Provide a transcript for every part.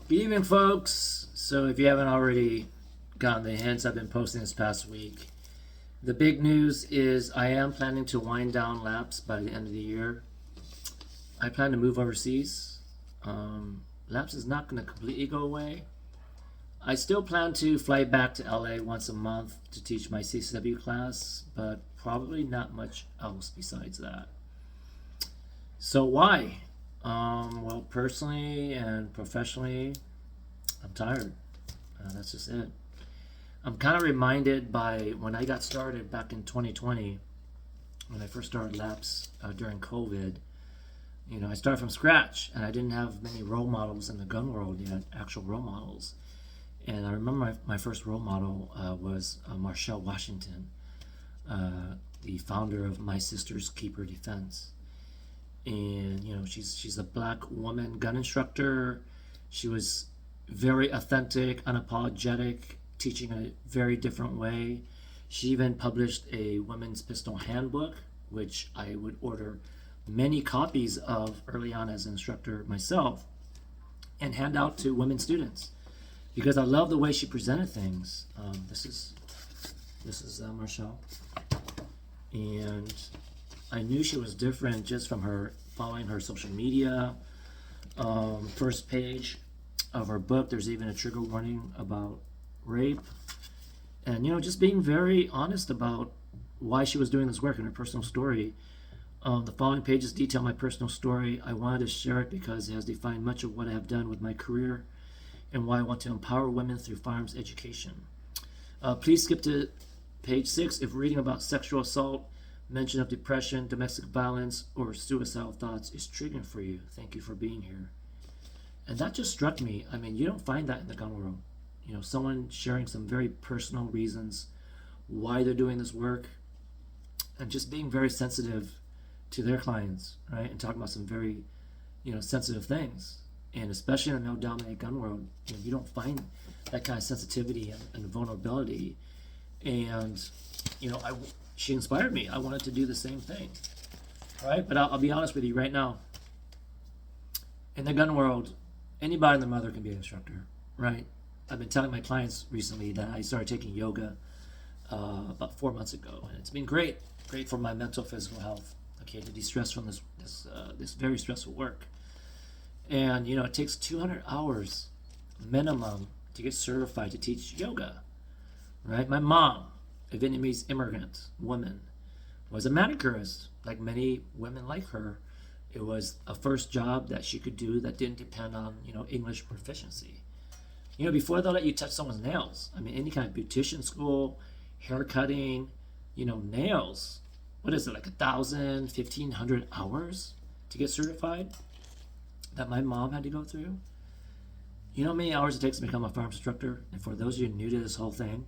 Good evening, folks. So, if you haven't already gotten the hints, I've been posting this past week. The big news is I am planning to wind down Laps by the end of the year. I plan to move overseas. Laps is not going to completely go away. I still plan to fly back to LA once a month to teach my CCW class, but probably not much else besides that. So, why? Well, personally and professionally, I'm tired. That's just it. I'm kind of reminded by when I got started back in 2020, when I first started Laps during COVID. I started from scratch and I didn't have many role models in the gun world yet, actual role models. And I remember my first role model was Marshall Washington, the founder of My Sister's Keeper Defense. And she's a black woman gun instructor. She was very authentic, unapologetic, teaching a very different way. She even published a women's pistol handbook, which I would order many copies of early on as an instructor myself and hand out to women students because I love the way she presented things. This is Marshall, and I knew she was different just from her following her social media. First page of her book, there's even a trigger warning about rape, and just being very honest about why she was doing this work in her personal story. The following pages detail my personal story. I wanted to share it because it has defined much of what I have done with my career and why I want to empower women through firearms education. Please skip to page 6 if reading about sexual assault, mention of depression, domestic violence, or suicidal thoughts is triggering for you. Thank you for being here. And that just struck me. I mean, you don't find that in the gun world. Someone sharing some very personal reasons why they're doing this work and just being very sensitive to their clients, right? And talking about some very, sensitive things. And especially in a male-dominated gun world, you don't find that kind of sensitivity and vulnerability. And, she inspired me. I wanted to do the same thing, right? But I'll be honest with you right now. In the gun world, anybody and their mother can be an instructor, right? I've been telling my clients recently that I started taking yoga about 4 months ago, and it's been great for my mental, physical health. Okay, to de-stress from this very stressful work. And it takes 200 hours minimum to get certified to teach yoga, right? My mom, a Vietnamese immigrant woman, was a manicurist. Like many women like her, it was a first job that she could do that didn't depend on English proficiency. Before they'll let you touch someone's nails. I mean, any kind of beautician school, hair cutting, nails. What is it, like 1,000, 1,500 hours to get certified that my mom had to go through? You know how many hours it takes to become a firearms instructor? And for those of you new to this whole thing,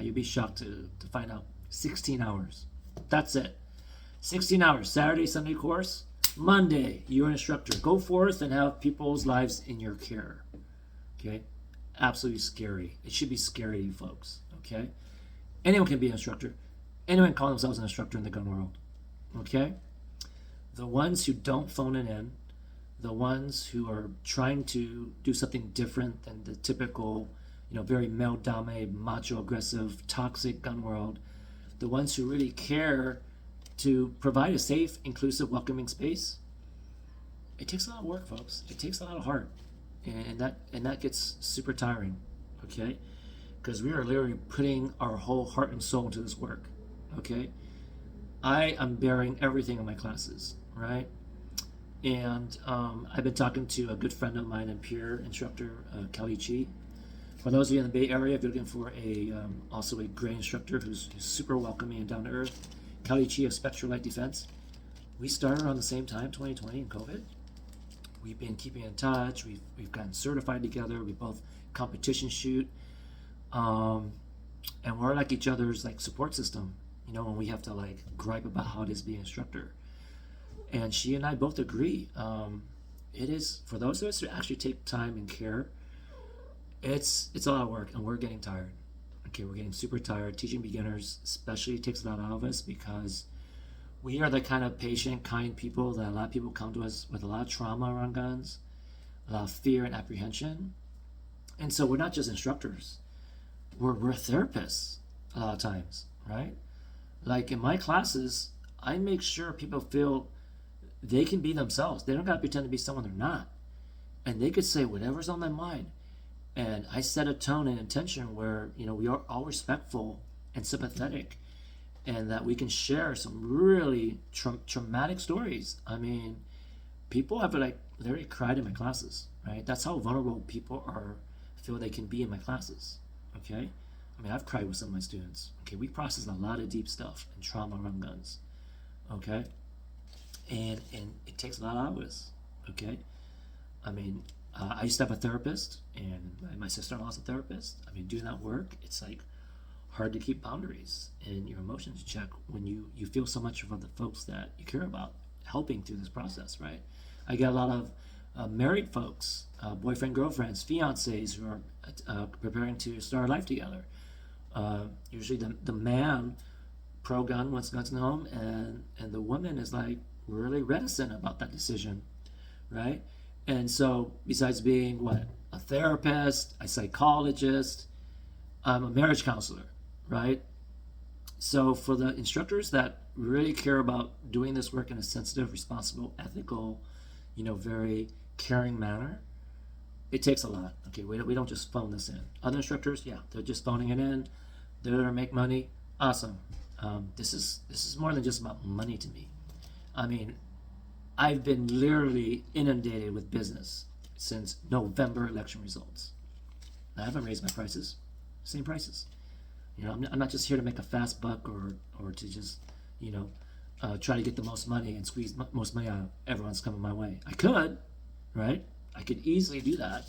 you'd be shocked to find out 16 hours. That's it. 16 hours. Saturday, Sunday course. Monday, you're an instructor. Go forth and have people's lives in your care. Okay? Absolutely scary. It should be scary to you folks. Okay? Anyone can be an instructor. Anyone can call themselves an instructor in the gun world. Okay? The ones who don't phone it in, the ones who are trying to do something different than the typical, very male-dominated, macho-aggressive, toxic gun world, the ones who really care to provide a safe, inclusive, welcoming space, it takes a lot of work, folks. It takes a lot of heart. And that gets super tiring, okay? Because we are literally putting our whole heart and soul into this work, okay? I am bearing everything in my classes, right? And I've been talking to a good friend of mine and peer instructor, Kelly Chi. For those of you in the Bay Area, if you're looking for also a great instructor who's super welcoming and down to earth, Kelly Chi of Spectral Light Defense. We started around the same time, 2020 and COVID. We've been keeping in touch. We've gotten certified together. We both competition shoot, and we're like each other's support system. When we have to gripe about how it is being an instructor. And she and I both agree. It is, for those of us who actually take time and care, it's a lot of work, and we're getting tired. Okay, we're getting super tired. Teaching beginners especially takes a lot out of us because we are the kind of patient, kind people that a lot of people come to us with a lot of trauma around guns. a lot of fear and apprehension. And so we're not just instructors, we're therapists a lot of times, right? Like in my classes, I make sure people feel they can be themselves. They don't got to pretend to be someone they're not. And they could say whatever's on their mind. And I set a tone and intention where, we are all respectful and sympathetic, and that we can share some really traumatic stories. I mean, people have literally cried in my classes, right? That's how vulnerable people feel they can be in my classes, okay? I mean, I've cried with some of my students, okay? We process a lot of deep stuff and trauma around guns, okay? And it takes a lot out of us, okay? I mean, I used to have a therapist, and my sister-in-law is a therapist. I mean, doing that work, it's like hard to keep boundaries and your emotions in check when you feel so much for the folks that you care about helping through this process, right? I get a lot of married folks, boyfriend, girlfriends, fiancés who are preparing to start a life together. Usually the man pro-gun wants guns in the home, and the woman is like really reticent about that decision, right? And so besides being a therapist, a psychologist, I'm a marriage counselor, right? So for the instructors that really care about doing this work in a sensitive, responsible, ethical, very caring manner, it takes a lot. Okay, we don't just phone this in. Other instructors, yeah, they're just phoning it in. They're there to make money. Awesome. This is more than just about money to me. I mean, I've been literally inundated with business since November election results. I haven't raised my prices. Same prices. I'm not just here to make a fast buck or to just, try to get the most money and squeeze most money out of everyone's coming my way. I could, right? I could easily do that.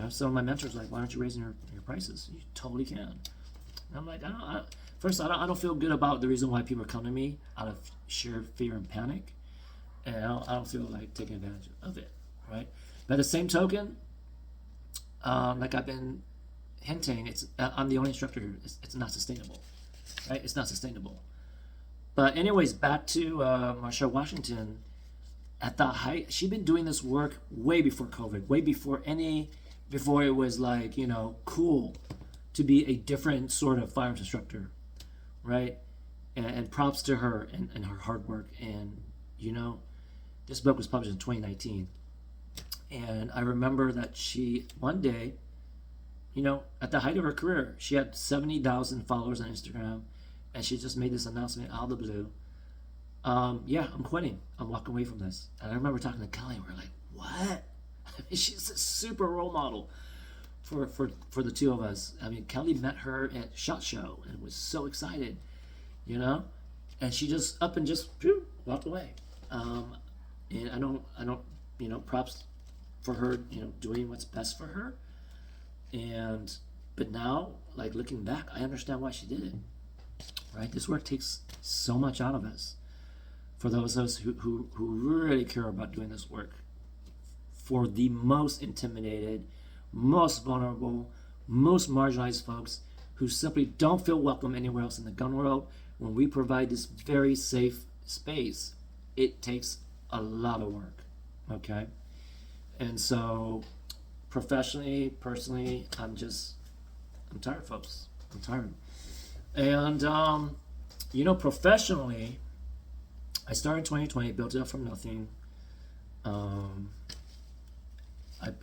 Some of my mentors are like, why aren't you raising your prices? You totally can. And I'm like, I don't feel good about the reason why people come to me out of sheer fear and panic. And I don't feel like taking advantage of it, right? By the same token, like I've been hinting, I'm the only instructor here. It's not sustainable, right? It's not sustainable. But anyways, back to Marsha Washington. At the height, she'd been doing this work way before COVID, way before it was like, cool to be a different sort of firearms instructor, right? And props to her and her hard work. And, this book was published in 2019. And I remember that she, one day, at the height of her career, she had 70,000 followers on Instagram, and she just made this announcement out of the blue. Yeah, I'm quitting. I'm walking away from this. And I remember talking to Kelly, and we were like, what? I mean, she's a super role model for the two of us. I mean, Kelly met her at SHOT Show and was so excited, and she just up and just walked away. And I don't, props for her, doing what's best for her. But now, like looking back, I understand why she did it, right? This work takes so much out of us. For those of us who really care about doing this work, for the most intimidated, most vulnerable, most marginalized folks who simply don't feel welcome anywhere else in the gun world, when we provide this very safe space, it takes a lot of work, okay? And so professionally, personally, I'm tired, folks. I'm tired. And, professionally, I started in 2020, built it up from nothing.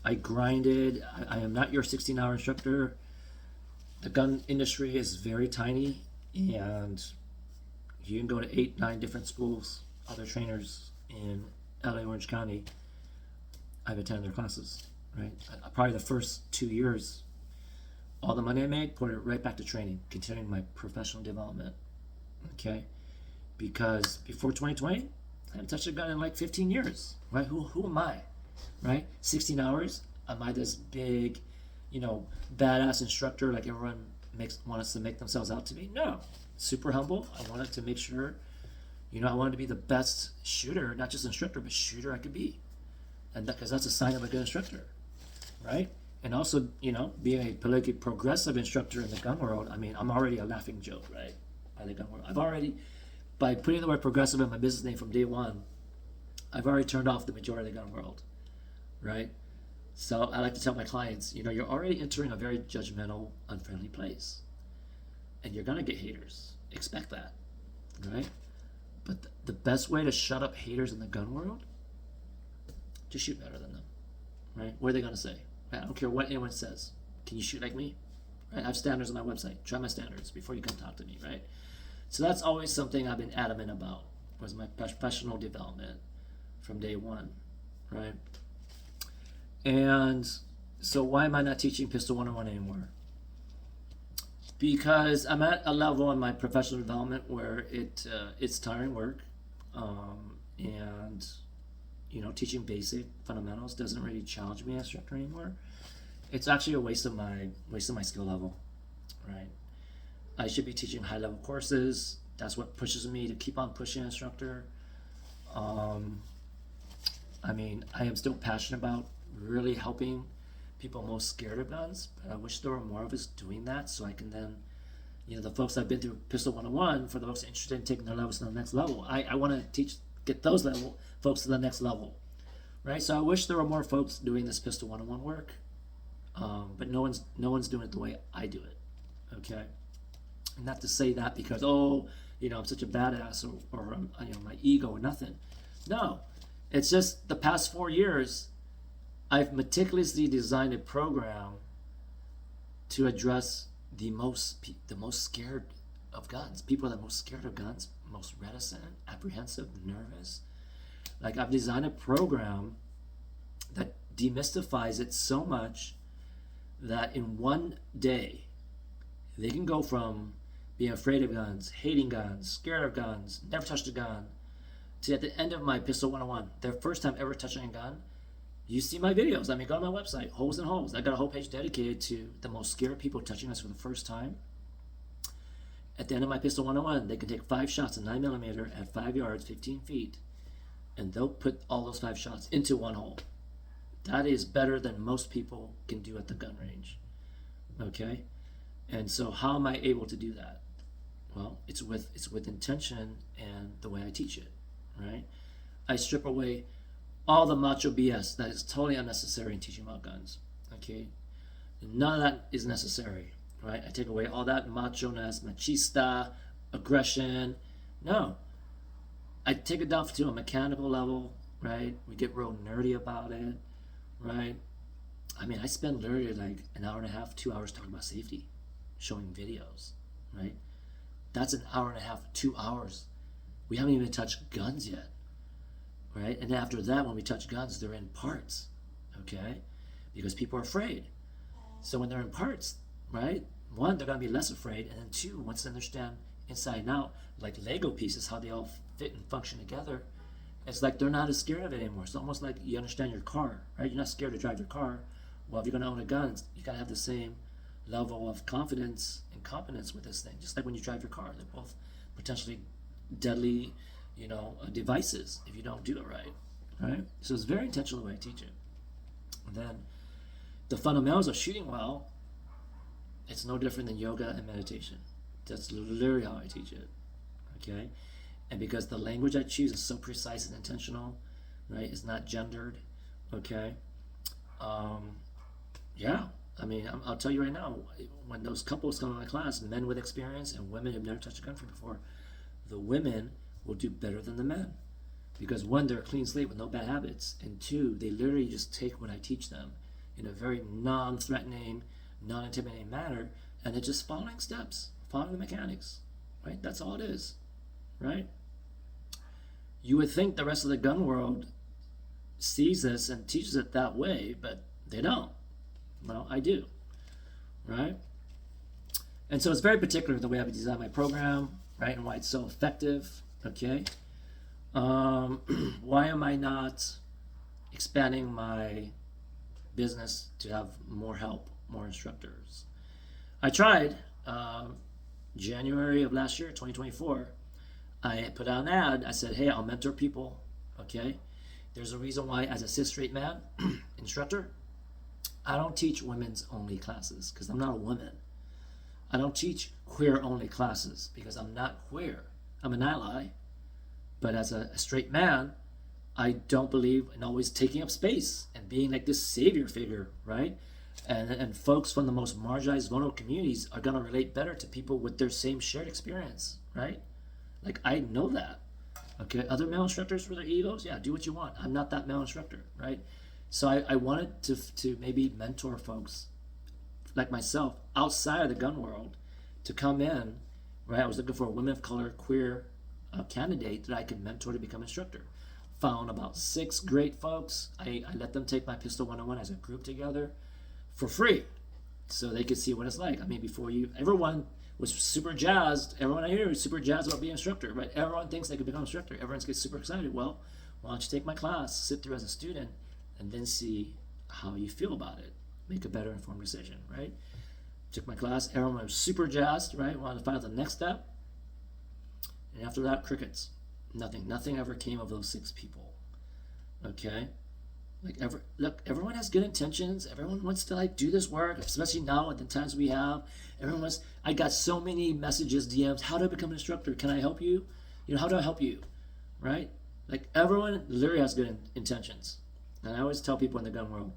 I grinded. I am not your 16-hour instructor. The gun industry is very tiny, and you can go to 8, 9 different schools, other trainers in LA, Orange County. I've attended their classes, right? Probably the first 2 years, all the money I made, put it right back to training, continuing my professional development, okay? Because before 2020, I hadn't touched a gun in like 15 years, right? Who am I, right? 16 hours, am I this big, badass instructor like everyone wants to make themselves out to be? No, super humble. I wanted to make sure, I wanted to be the best shooter, not just instructor, but shooter I could be. And because that's a sign of a good instructor, right? And also, being a politically progressive instructor in the gun world, I mean, I'm already a laughing joke, right? By the gun world. By putting the word progressive in my business name from day one, I've already turned off the majority of the gun world. right? So I like to tell my clients, you're already entering a very judgmental, unfriendly place, and you're gonna get haters. Expect that, right? But the best way to shut up haters in the gun world, just shoot better than them, right? What are they gonna say? Right? I don't care what anyone says. Can you shoot like me? Right? I have standards on my website. Try my standards before you come talk to me, right? So that's always something I've been adamant about, was my professional development from day one, right? And so why am I not teaching Pistol 101 anymore? Because I'm at a level in my professional development where it's tiring work, and teaching basic fundamentals doesn't really challenge me as instructor anymore. It's actually a waste of my skill level, right? I should be teaching high level courses. That's what pushes me to keep on pushing instructor. I am still passionate about really helping people most scared of guns, but I wish there were more of us doing that, so I can then, the folks I've been through Pistol 101, for the folks interested in taking their levels to the next level, I want to get those level folks to the next level, right? So I wish there were more folks doing this Pistol 101 work, but no one's doing it the way I do it, okay? And not to say that because, I'm such a badass or my ego or nothing. No, it's just the past 4 years, I've meticulously designed a program to address the most scared of guns, people that are most scared of guns, most reticent, apprehensive, nervous. Like, I've designed a program that demystifies it so much that in one day, they can go from being afraid of guns, hating guns, scared of guns, never touched a gun, to at the end of my Pistol 101, their first time ever touching a gun. You see my videos. Go on my website, Holes and Holes. I got a whole page dedicated to the most scared people touching us for the first time. At the end of my Pistol 101, they can take 5 shots of 9mm at 5 yards, 15 feet, and they'll put all those 5 shots into one hole. That is better than most people can do at the gun range. Okay? And so how am I able to do that? Well, it's with intention and the way I teach it, right? I strip away all the macho BS that is totally unnecessary in teaching about guns, okay? None of that is necessary, right? I take away all that macho-ness, machista, aggression. No. I take it down to a mechanical level, right? We get real nerdy about it, right? I spend literally like an hour and a half, 2 hours talking about safety, showing videos, right? That's an hour and a half, 2 hours. We haven't even touched guns yet, right? And after that, when we touch guns, they're in parts, okay? Because people are afraid. So when they're in parts, right? One, they're gonna be less afraid, and then two, once they understand inside and out, like Lego pieces, how they all fit and function together, it's like they're not as scared of it anymore. It's almost like you understand your car, right? You're not scared to drive your car. Well, if you're gonna own a gun, you gotta have the same level of confidence and competence with this thing. Just like when you drive your car, they're both potentially deadly, devices if you don't do it right? So it's very intentional the way I teach it. And then the fundamentals of shooting well, it's no different than yoga and meditation. That's literally how I teach it, okay? And because the language I choose is so precise and intentional, right? It's not gendered, okay? I'll tell you right now, when those couples come to my class, men with experience and women who've never touched a gun before, the women will do better than the men. Because one, they're a clean slate with no bad habits, and two, they literally just take what I teach them in a very non-threatening, non-intimidating manner, and they're just following steps, following the mechanics, right? That's all it is, right? You would think the rest of the gun world sees this and teaches it that way, but they don't. Well, I do, right? And so it's very particular the way I've designed my program, right, and why it's so effective, okay? Why am I not expanding my business to have more help, more instructors? I tried January of last year, 2024. I put out an ad. I said, hey, I'll mentor people, okay? There's a reason why, as a cis straight man instructor, I don't teach women's only classes because I'm not a woman. I don't teach queer only classes because I'm not queer. I'm an ally. But as a straight man, I don't believe in always taking up space and and being like this savior figure, right? And folks from the most marginalized, vulnerable communities are going to relate better to people with their same shared experience, right? Like, I know that. Okay, other male instructors with their egos, yeah, do what you want. I'm not that male instructor, right? So I wanted to maybe mentor folks like myself outside of the gun world to come in, right? I was looking for a women of color, queer candidate that I could mentor to become instructor. Found about 6 great folks. I let them take my Pistol 101 as a group together for free so they could see what it's like. I mean, everyone was super jazzed. Everyone I hear is super jazzed about being an instructor, right? Everyone thinks they could become an instructor. Everyone gets super excited. Well, why don't you take my class, sit through as a student, and then see how you feel about it. Make a better informed decision, right? Took my class. Everyone was super jazzed, right? Wanted to find out the next step. And after that, crickets. Nothing ever came of those 6 people. Okay? Look, everyone has good intentions. Everyone wants to like do this work, especially now at the times we have. I got so many messages, DMs, how do I become an instructor? Can I help you? How do I help you? Right? Like, everyone literally has good intentions. And I always tell people in the gun world,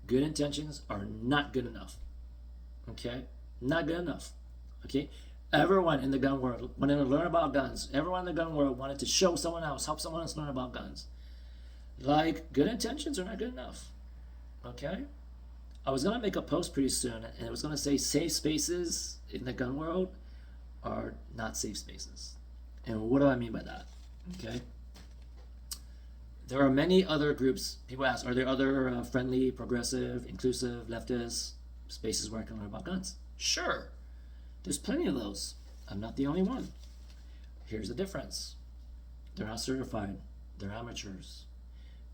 good intentions are not good enough. Okay? Not good enough. Okay? Everyone in the gun world wanted to learn about guns. Everyone in the gun world wanted to show someone else, help someone else learn about guns. Like, good intentions are not good enough. Okay? I was going to make a post pretty soon, and it was going to say safe spaces in the gun world are not safe spaces. And what do I mean by that? Okay? There are many other groups. People ask, are there other friendly, progressive, inclusive, leftist spaces where I can learn about guns? Sure. There's plenty of those. I'm not the only one. Here's the difference. They're not certified. They're amateurs.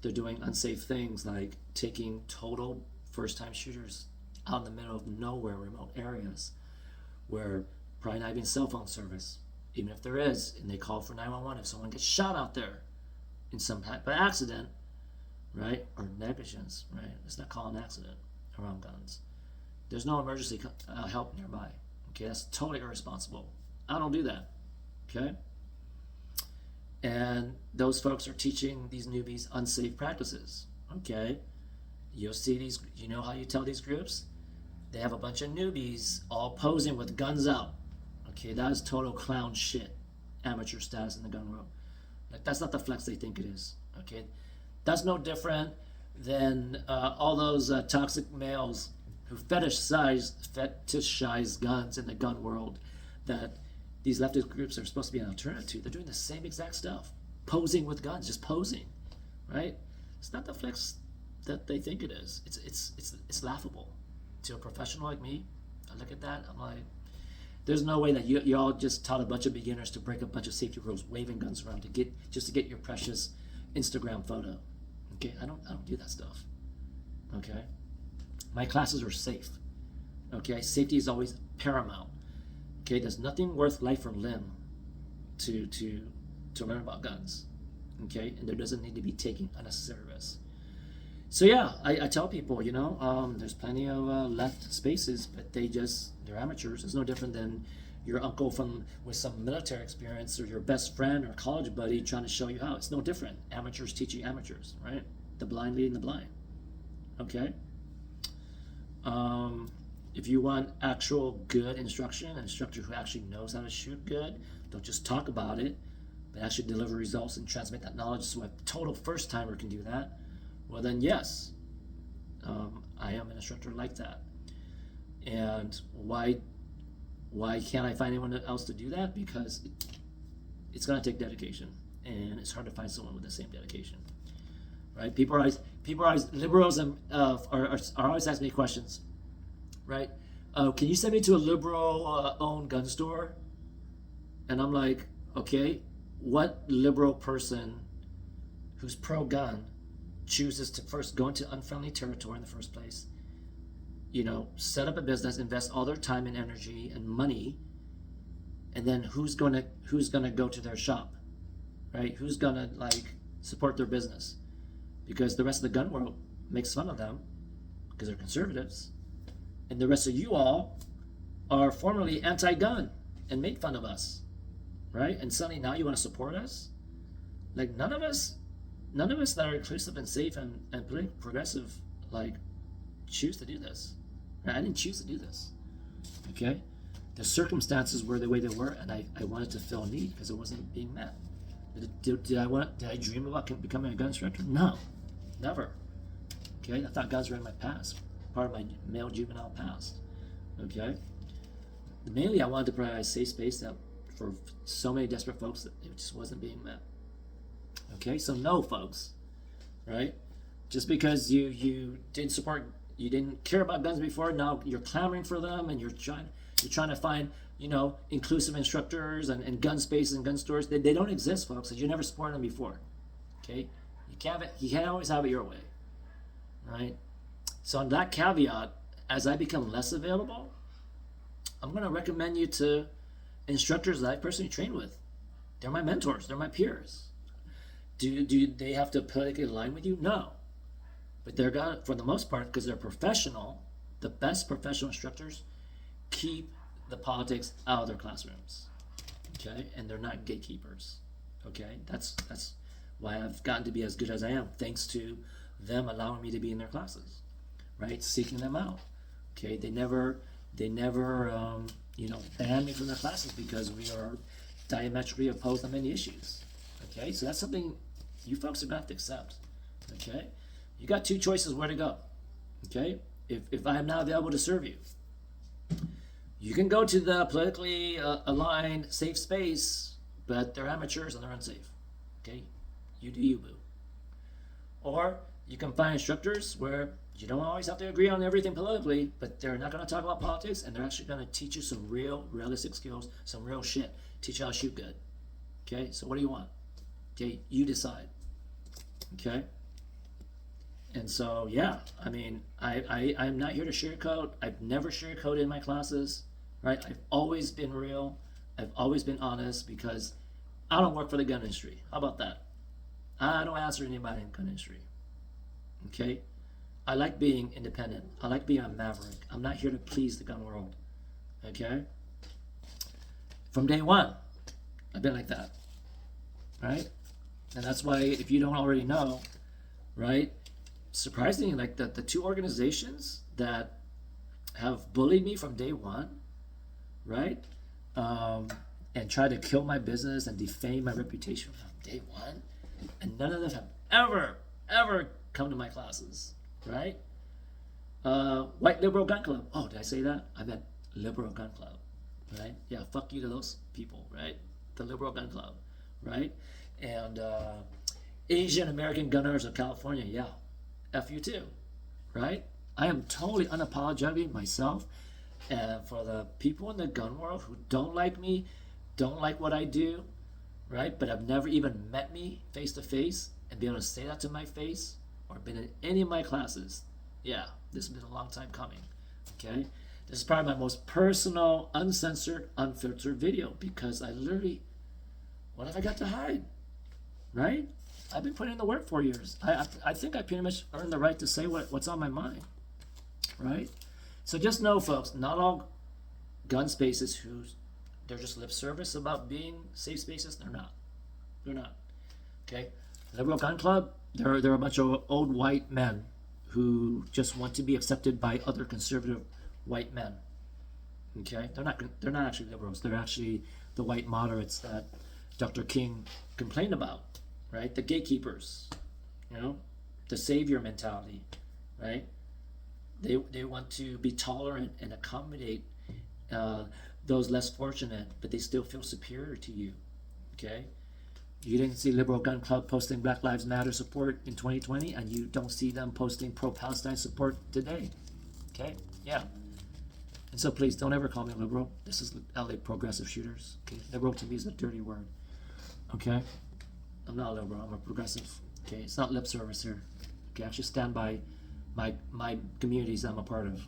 They're doing unsafe things like taking total first-time shooters out in the middle of nowhere, remote areas, where probably not even cell phone service, even if there is, and they call for 911 if someone gets shot out there in some type of accident, right, or negligence, right? Let's not call an accident around guns. There's no emergency help nearby. Okay, that's totally irresponsible. I don't do that. Okay? And those folks are teaching these newbies unsafe practices. Okay? You'll see these, how you tell these groups? They have a bunch of newbies all posing with guns out. Okay, that is total clown shit. Amateur status in the gun world. Like, that's not the flex they think it is. Okay? That's no different than all those toxic males who fetishize guns in the gun world that these leftist groups are supposed to be an alternative to. They're doing the same exact stuff. Posing with guns, just posing, right? It's not the flex that they think it is. It's laughable. To a professional like me, I look at that, I'm like, there's no way that you all just taught a bunch of beginners to break a bunch of safety rules, waving guns around to get your precious Instagram photo. Okay, I don't do that stuff. Okay? My classes are safe. Okay, safety is always paramount. Okay, there's nothing worth life or limb to learn about guns. Okay, and there doesn't need to be taking unnecessary risks. So yeah, I tell people, there's plenty of left spaces, but they're amateurs. It's no different than your uncle with some military experience, or your best friend or college buddy trying to show you how. It's no different. Amateurs teaching amateurs, right? The blind leading the blind. Okay. If you want actual good instruction, an instructor who actually knows how to shoot good, don't just talk about it, but actually deliver results and transmit that knowledge so a total first timer can do that, well then yes, I am an instructor like that. And why can't I find anyone else to do that? Because it's going to take dedication, and it's hard to find someone with the same dedication, right? People are always liberals and are always asking me questions, right? Can you send me to a liberal owned gun store? And I'm like, okay, what liberal person who's pro-gun chooses to first go into unfriendly territory in the first place, set up a business, invest all their time and energy and money, and then who's gonna go to their shop, right? Who's gonna support their business? Because the rest of the gun world makes fun of them because they're conservatives, and the rest of you all are formerly anti-gun and make fun of us, right? And suddenly now you want to support us? Like, none of us none of us that are inclusive and safe and politically progressive, like, choose to do this. Right? I didn't choose to do this. Okay? The circumstances were the way they were, and I wanted to fill a need because it wasn't being met. Did I dream about becoming a gun instructor? No, never. Okay? I thought guns were in my past, part of my male juvenile past. Okay? Mainly, I wanted to provide a safe space that for so many desperate folks that it just wasn't being met. Okay, so no, folks, right? Just because you didn't care about guns before, now you're clamoring for them, and you're trying to find, inclusive instructors and gun spaces and gun stores. They don't exist, folks, because you never supported them before. Okay, you can't always have it your way, right? So on that caveat, as I become less available, I'm going to recommend you to instructors that I personally train with. They're my mentors. They're my peers. Do they have to politically align with you? No. But they're gonna, for the most part, because they're professional, the best professional instructors keep the politics out of their classrooms. Okay? And they're not gatekeepers. Okay? That's why I've gotten to be as good as I am, thanks to them allowing me to be in their classes. Right? Seeking them out. Okay? They never ban me from their classes because we are diametrically opposed on many issues. Okay? So that's something you folks are going to have to accept. Okay? You got two choices where to go. Okay? If I am not available to serve you, you can go to the politically aligned safe space, but they're amateurs and they're unsafe. Okay? You do you, boo. Or you can find instructors where you don't always have to agree on everything politically, but they're not going to talk about politics, and they're actually going to teach you some real, realistic skills, some real shit. Teach you how to shoot good. Okay? So what do you want? Okay? You decide. Okay? And so, yeah, I mean, I'm not here to sugarcoat. I've never sugarcoated in my classes, right? I've always been real. I've always been honest because I don't work for the gun industry. How about that? I don't answer anybody in the gun industry. Okay? I like being independent. I like being a maverick. I'm not here to please the gun world. Okay? From day one, I've been like that. Right? And that's why, if you don't already know, right? Surprisingly, like the two organizations that have bullied me from day one, right? And tried to kill my business and defame my reputation from day one, and none of them have ever come to my classes, right? White liberal gun club. Oh, did I say that? I meant liberal gun club, right? Yeah, fuck you to those people, right? The liberal gun club, right? And Asian American gun owners of California, yeah, F you too, right? I am totally unapologetic myself, and for the people in the gun world who don't like me, don't like what I do, right? But have never even met me face to face and be able to say that to my face or been in any of my classes. Yeah, this has been a long time coming. Okay, this is probably my most personal, uncensored, unfiltered video because I literally, what have I got to hide, right? I've been putting in the work for years. I think I pretty much earned the right to say what's on my mind, right? So just know, folks, not all gun spaces they're just lip service about being safe spaces. They're not. They're not. Okay? Liberal Gun Club, they're a bunch of old white men who just want to be accepted by other conservative white men. Okay? They're not actually liberals. They're actually the white moderates that Dr. King complained about, right? The gatekeepers, the savior mentality, right? They want to be tolerant and accommodate those less fortunate, but they still feel superior to you. Okay? You didn't see Liberal Gun Club posting Black Lives Matter support in 2020, and you don't see them posting pro-Palestine support today. Okay? Yeah. And so please don't ever call me liberal. This is LA progressive shooters. Okay? Liberal to me is a dirty word. Okay? I'm not a liberal. I'm a progressive. Okay? It's not lip service here. Okay? I actually stand by my communities I'm a part of.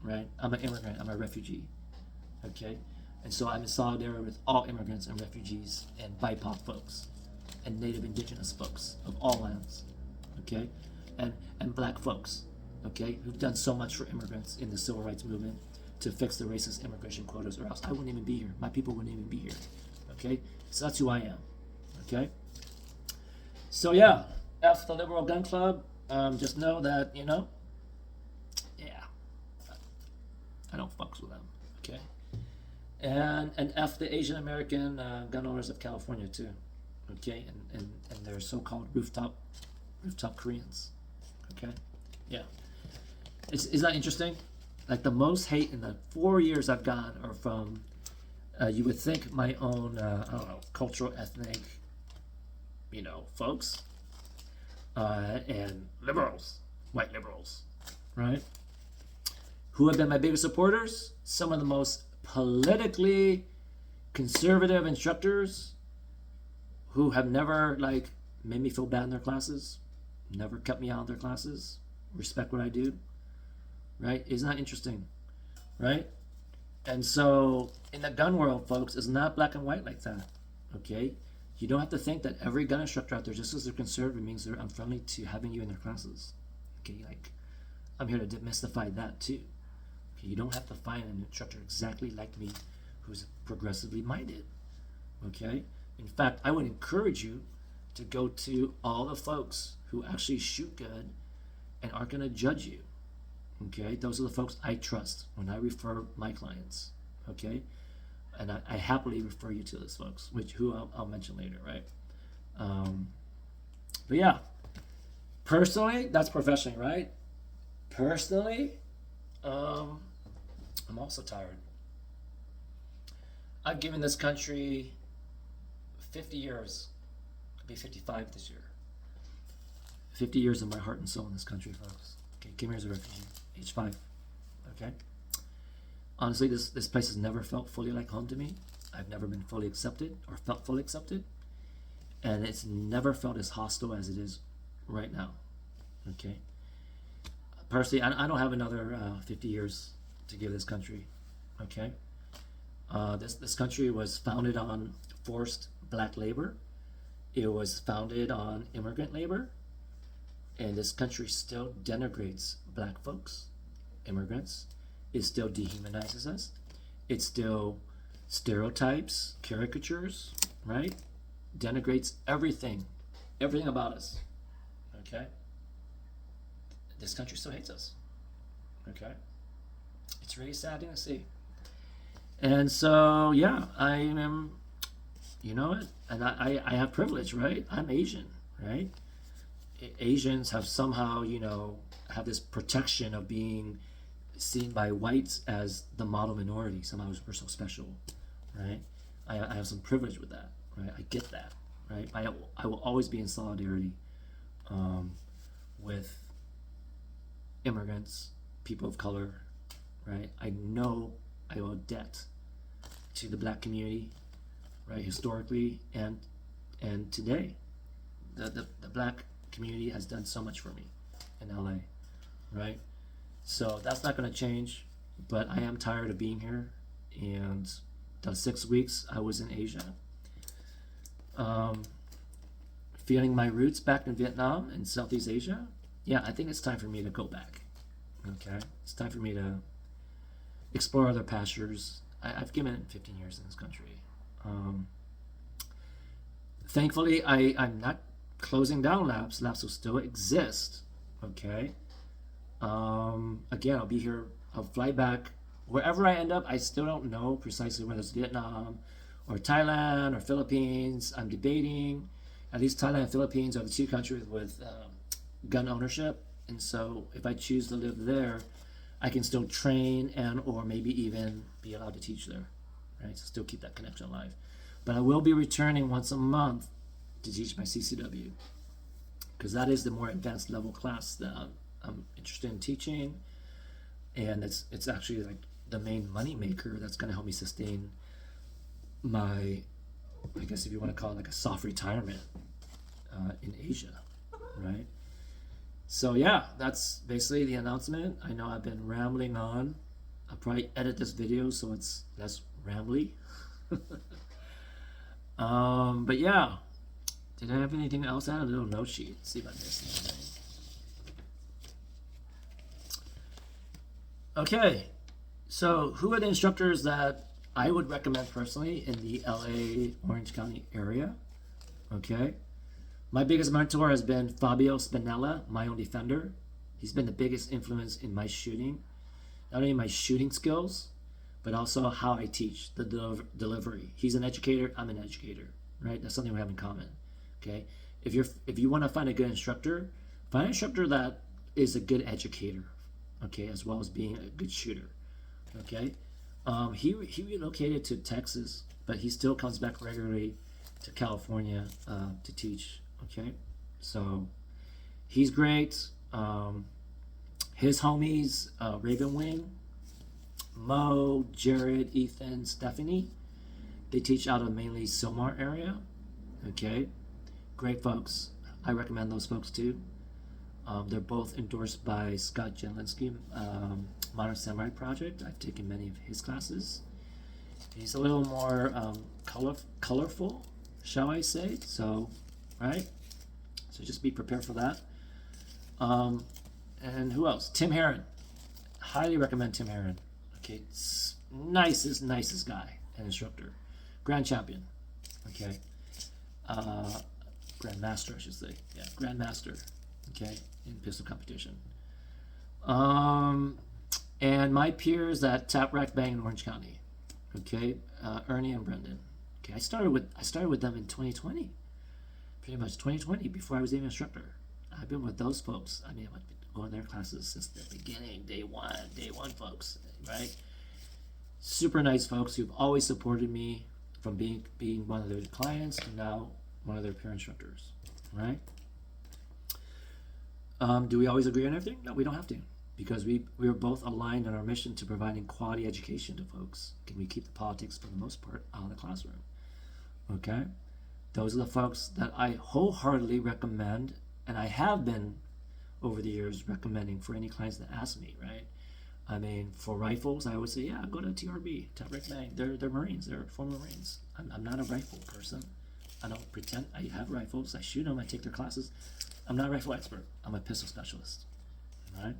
Right? I'm an immigrant. I'm a refugee. Okay? And so I'm in solidarity with all immigrants and refugees and BIPOC folks and Native Indigenous folks of all lands. Okay? And black folks. Okay? Who've done so much for immigrants in the civil rights movement to fix the racist immigration quotas, or else I wouldn't even be here. My people wouldn't even be here. Okay? So that's who I am. Okay? So yeah, F the liberal gun club. Just know that, yeah, I don't fucks with them. Okay. And F the Asian American gun owners of California too. Okay, and their so-called rooftop Koreans. Okay, yeah. Is that interesting? Like the most hate in the 4 years I've gone are from, you would think my own, I don't know, cultural, ethnic, folks, and liberals, white liberals, right? Who have been my biggest supporters? Some of the most politically conservative instructors who have never made me feel bad in their classes, never cut me out of their classes, respect what I do, right? Isn't that interesting, right? And so in the gun world, folks, it's not black and white like that, okay? You don't have to think that every gun instructor out there, just because they're conservative, means they're unfriendly to having you in their classes, okay? I'm here to demystify that too. Okay, you don't have to find an instructor exactly like me who's progressively minded, okay? In fact, I would encourage you to go to all the folks who actually shoot good and aren't going to judge you. Okay, those are the folks I trust when I refer my clients. Okay, and I happily refer you to those folks, who I'll mention later, right? But yeah, personally, that's professionally, right? Personally, I'm also tired. I've given this country 50 years. I'll be 55 this year. 50 years of my heart and soul in this country, folks. Okay, came here as a refugee, age 5. Okay. Honestly, this place has never felt fully like home to me. I've never been fully accepted or felt fully accepted, and it's never felt as hostile as it is right now. Okay. Personally, I don't have another 50 years to give this country. Okay. This country was founded on forced black labor. It was founded on immigrant labor. And this country still denigrates black folks, immigrants. It still dehumanizes us. It still stereotypes, caricatures, right? Denigrates everything about us, okay? This country still hates us, okay? It's really sad to see. And so, yeah, I am, and I have privilege, right? I'm Asian, right? Asians have somehow, have this protection of being seen by whites as the model minority. Somehow we're so special, right? I have some privilege with that, right? I get that, right? I will always be in solidarity with immigrants, people of color, right? I know I owe a debt to the black community, right? Historically and today, the black community has done so much for me in LA, right? So that's not going to change, but I am tired of being here. And the 6 weeks I was in Asia, feeling my roots back in Vietnam and Southeast Asia, yeah, I think it's time for me to go back. Okay, it's time for me to explore other pastures. I've given 15 years in this country. Thankfully, I'm not closing down labs. Labs will still exist. Okay. Again, I'll be here. I'll fly back wherever I end up. I still don't know precisely whether it's Vietnam or Thailand or Philippines. I'm debating. At least Thailand and Philippines are the two countries with gun ownership, and so if I choose to live there, I can still train and or maybe even be allowed to teach there, right? So still keep that connection alive. But I will be returning once a month to teach my CCW, because that is the more advanced level class that I'm interested in teaching, and it's actually like the main money maker that's going to help me sustain my, I guess if you want to call it like a soft retirement in Asia, right? So yeah, that's basically the announcement. I know I've been rambling on. I'll probably edit this video so it's less rambly. But yeah, did I have anything else? I had a little note sheet. Let's see if I missed anything. Okay, so who are the instructors that I would recommend personally in the LA Orange County area? Okay, My biggest mentor has been Fabio Spinella, my own defender. He's been the biggest influence in my shooting, not only my shooting skills, but also how I teach the delivery. He's an educator, I'm an educator, right? That's something we have in common, okay? If you want to find a good instructor, find an instructor that is a good educator, okay, as well as being a good shooter, okay? He relocated to Texas, but he still comes back regularly to California to teach, okay? So he's great. His homies, Raven Wing, Mo, Jared, Ethan, Stephanie, they teach out of mainly Silmar area, okay? Great folks. I recommend those folks too. They're both endorsed by Scott Jelinski, Modern Samurai Project. I've taken many of his classes. He's a little more colorful, shall I say? So, right? So just be prepared for that. And who else? Tim Heron. Highly recommend Tim Heron. Okay, nicest guy and instructor. Grand champion. Okay. Grandmaster, I should say. Yeah, Grandmaster. Okay, in pistol competition. And my peers at Tap Rack Bang in Orange County. Okay, Ernie and Brendan. Okay, I started with them in 2020. Pretty much 2020, before I was even an instructor. I've been with those folks. I mean, I've been going to their classes since the beginning, day one, folks, right? Super nice folks who've always supported me from being one of their clients to now one of their peer instructors, right? Do we always agree on everything? No, we don't have to, because we are both aligned on our mission to providing quality education to folks. Can we keep the politics, for the most part, out of the classroom? Okay? Those are the folks that I wholeheartedly recommend, and I have been over the years recommending for any clients that ask me, right? I mean, for rifles, I always say, yeah, go to TRB, Tap Rack Bang. They're Marines, they're former Marines. I'm not a rifle person. I don't pretend I have rifles. I shoot them, I take their classes. I'm not a rifle expert. I'm a pistol specialist, right?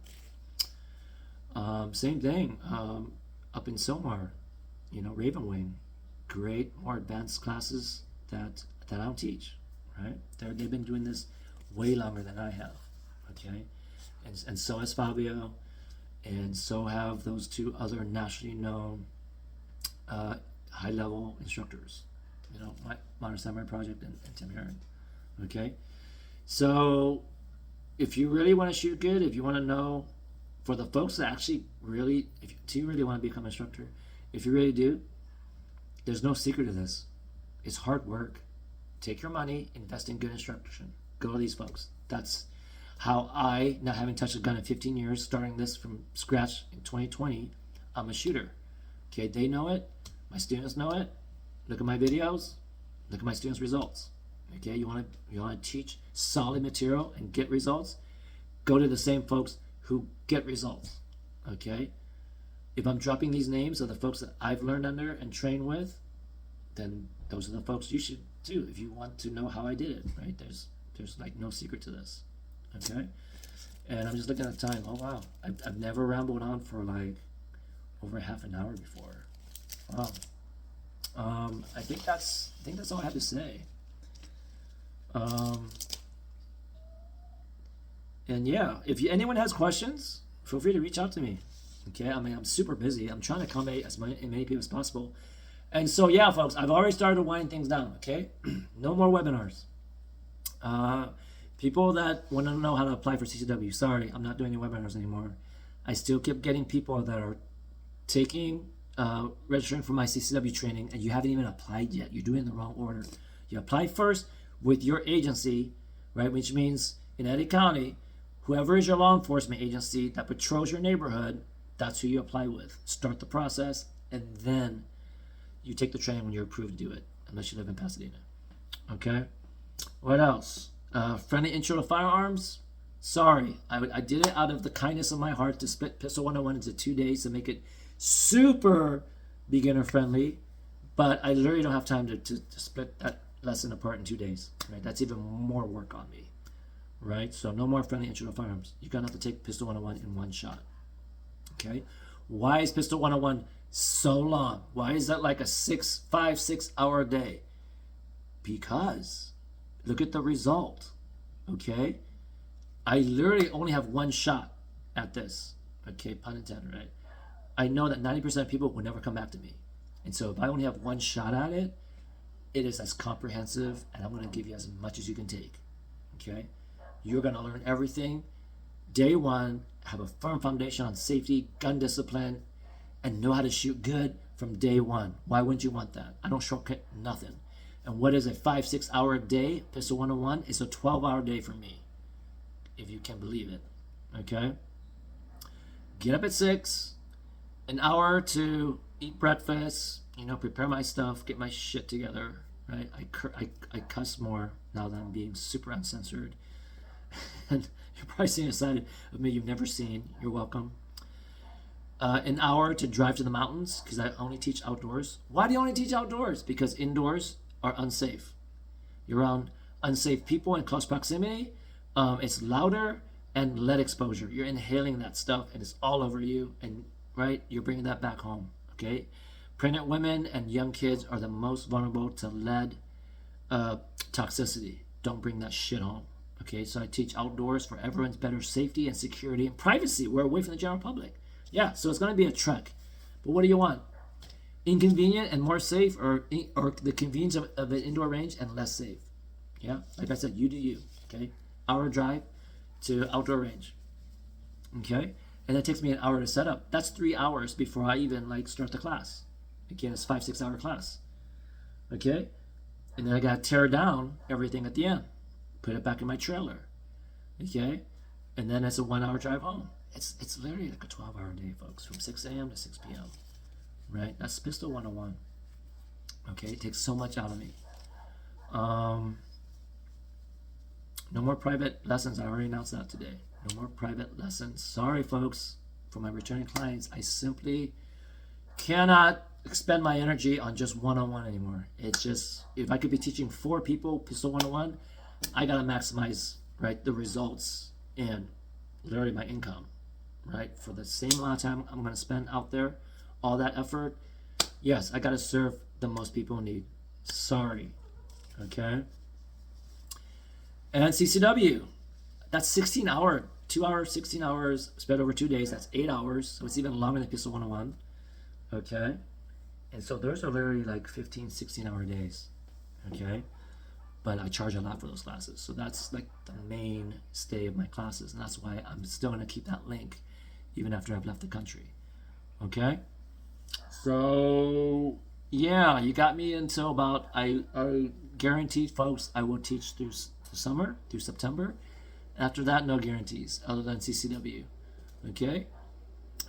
Same thing up in Silmar, Raven Wing, great, more advanced classes that I don't teach, right? They've been doing this way longer than I have, okay? And so has Fabio, and so have those two other nationally known high-level instructors, my Modern Samurai Project and Tim Heron, okay? So if you really want to shoot good, if you want to know, for the folks that actually really, if you really want to become an instructor, if you really do, there's no secret to this. It's hard work. Take your money, invest in good instruction. Go to these folks. That's how I, not having touched a gun in 15 years, starting this from scratch in 2020, I'm a shooter. Okay, they know it. My students know it. Look at my videos. Look at my students' results. Okay, you want to teach solid material and get results? Go to the same folks who get results. Okay, if I'm dropping these names of the folks that I've learned under and trained with, then those are the folks you should do if you want to know how I did it. Right? There's like no secret to this. Okay, and I'm just looking at the time. Oh wow, I've never rambled on for like over half an hour before. Wow. I think that's all I have to say. And yeah, if anyone has questions, feel free to reach out to me. Okay, I mean, I'm super busy. I'm trying to accommodate as many people as possible. And so yeah, folks, I've already started to wind things down. Okay, no more webinars. People that want to know how to apply for CCW, sorry, I'm not doing any webinars anymore. I still keep getting people that are taking registering for my CCW training, and you haven't even applied yet. You're doing it in the wrong order. You apply first with your agency, right? Which means in Eddy County, whoever is your law enforcement agency that patrols your neighborhood, that's who you apply with. Start the process, and then you take the training when you're approved to do it, unless you live in Pasadena. Okay? What else? Friendly intro to firearms. Sorry, I did it out of the kindness of my heart to split Pistol 101 into 2 days to make it super beginner friendly, but I literally don't have time to split that lesson apart in 2 days. Right? That's even more work on me. Right? So no more friendly intro to firearms. You're gonna have to take Pistol 101 in one shot. Okay? Why is Pistol 101 so long? Why is that like a 5-6 hour day? Because look at the result. okay? I literally only have one shot at this, okay, pun intended, right? I know that 90% of people will never come back to me. And so if I only have one shot at it, it is as comprehensive, and I'm going to give you as much as you can take, okay? You're going to learn everything. Day one, have a firm foundation on safety, gun discipline, and know how to shoot good from day one. Why wouldn't you want that? I don't shortcut nothing. And what is a 5-6 hour day, Pistol 101? It's a 12-hour day for me, if you can believe it, okay? Get up at 6, an hour to eat breakfast, prepare my stuff, get my shit together, right? I cuss more now that I'm being super uncensored. And you're probably seeing a side of me you've never seen. You're welcome. An hour to drive to the mountains, because I only teach outdoors. Why do you only teach outdoors? Because indoors are unsafe. You're around unsafe people in close proximity. It's louder and lead exposure. You're inhaling that stuff and it's all over you, and right, you're bringing that back home, okay? Pregnant women and young kids are the most vulnerable to lead toxicity. Don't bring that shit home, okay? So I teach outdoors for everyone's better safety and security and privacy. We're away from the general public. Yeah, so it's going to be a trek. But what do you want? Inconvenient and more safe, or the convenience of an indoor range and less safe? Yeah, like I said, you do you, okay? Hour drive to outdoor range, okay? And that takes me an hour to set up. That's 3 hours before I even start the class. Again, it's 5-6 hour class, okay? And then I got to tear down everything at the end, put it back in my trailer, okay? And then it's a 1 hour drive home. It's literally like a 12-hour day, folks, from 6 a.m. to 6 p.m., right? That's Pistol 101, okay? It takes so much out of me. No more private lessons. I already announced that today. No more private lessons. Sorry, folks, for my returning clients. I simply cannot expend my energy on just one-on-one anymore. It's just, if I could be teaching 4 people Pistol 101, I got to maximize, right, the results and literally my income, right? For the same amount of time I'm going to spend out there, all that effort, yes, I got to serve the most people in need. Sorry, okay? And CCW, that's 16 hour, 2 hours, 16 hours spread over 2 days. That's 8 hours. So it's even longer than Pistol 101. Okay. And so those are literally like 15, 16 hour days. Okay. But I charge a lot for those classes. So that's like the mainstay of my classes. And that's why I'm still going to keep that link even after I've left the country. Okay. So yeah, you got me until about, I guarantee folks I will teach through summer, through September. After that, no guarantees other than CCW. Okay.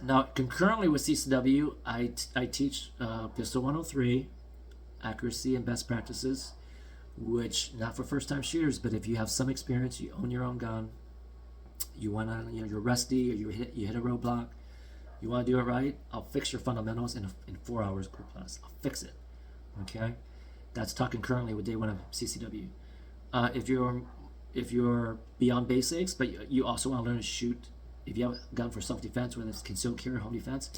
Now, concurrently with CCW, I teach Pistol 103, accuracy and best practices, which not for first-time shooters, but if you have some experience, you own your own gun, you want to, you're rusty, or you hit a roadblock, you want to do it right, I'll fix your fundamentals in 4 hours group class. I'll fix it. Okay. That's talking currently with day one of CCW. If you're beyond basics, but you also want to learn to shoot, if you have a gun for self-defense, whether it's concealed carry or home defense,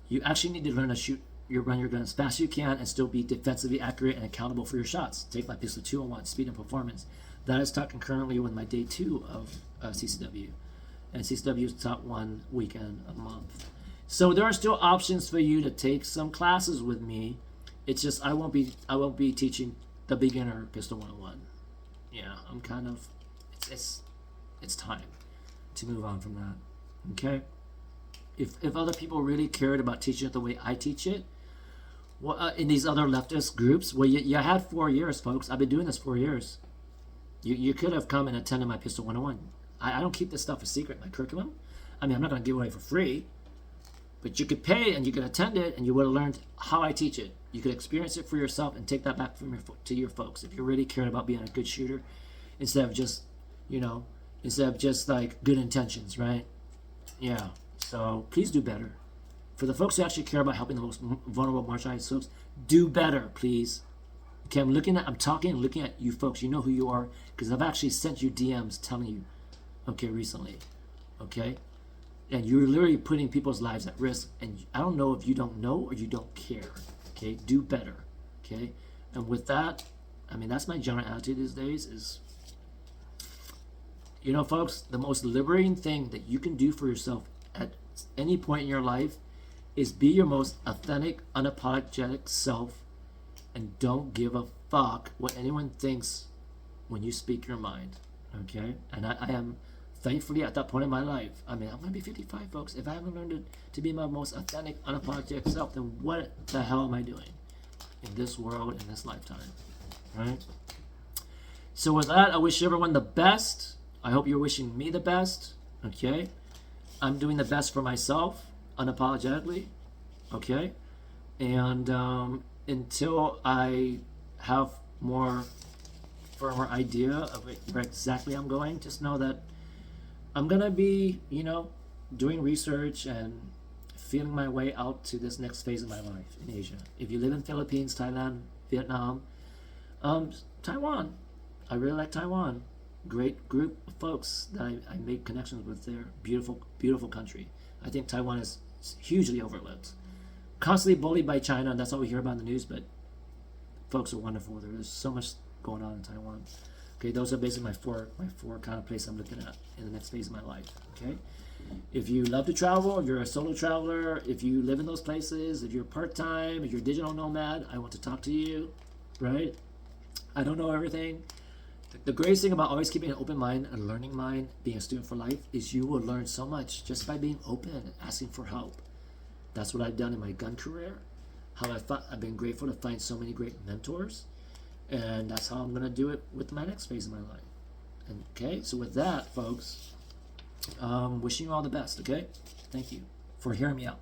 you actually need to learn to shoot, run your gun as fast as you can and still be defensively accurate and accountable for your shots. Take my Pistol 201, speed and performance. That is taught concurrently with my day 2 of CCW. And CCW is taught 1 weekend a month. So there are still options for you to take some classes with me. It's just I won't be teaching the beginner Pistol 101. Yeah, I'm kind of, it's time to move on from that. Okay. If other people really cared about teaching it the way I teach it, well, in these other leftist groups, well, you had 4 years, folks. I've been doing this 4 years. You could have come and attended my Pistol 101. I don't keep this stuff a secret, my curriculum. I mean, I'm not going to give it away for free, but you could pay and you could attend it and you would have learned how I teach it. You could experience it for yourself and take that back to your folks if you really cared about being a good shooter, instead of just, like good intentions, right? Yeah. So please do better. For the folks who actually care about helping the most vulnerable marginalized folks, do better, please. Okay, I'm talking and looking at you folks. You know who you are, because I've actually sent you DMs telling you, okay, recently, okay? And you're literally putting people's lives at risk, and I don't know if you don't know or you don't care, okay? Do better, okay? And with that, I mean, that's my general attitude these days is, You know, folks, the most liberating thing that you can do for yourself at any point in your life is be your most authentic, unapologetic self, and don't give a fuck what anyone thinks when you speak your mind. Okay? And I am thankfully at that point in my life. I mean, I'm going to be 55, folks. If I haven't learned to be my most authentic, unapologetic self, then what the hell am I doing in this world, in this lifetime? Right? So with that, I wish everyone the best. I hope you're wishing me the best. Okay? I'm doing the best for myself, unapologetically. Okay? And until I have more firmer idea of where exactly I'm going, just know that I'm gonna be, doing research and feeling my way out to this next phase of my life in Asia. If you live in Philippines, Thailand, Vietnam, Taiwan, I really like Taiwan. Great group of folks that I make connections with there. Beautiful, beautiful country. I think Taiwan is hugely overlooked. Constantly bullied by China, and that's all we hear about in the news, but folks are wonderful. There's so much going on in Taiwan. Okay, those are basically my four kind of places I'm looking at in the next phase of my life. Okay, if you love to travel, if you're a solo traveler, if you live in those places, if you're part-time, if you're a digital nomad, I want to talk to you. Right? I don't know everything. The greatest thing about always keeping an open mind, a learning mind, being a student for life, is you will learn so much just by being open and asking for help. That's what I've done in my gun career. I've been grateful to find so many great mentors. And that's how I'm going to do it with my next phase of my life. And, okay, so with that, folks, wishing you all the best, okay? Thank you for hearing me out.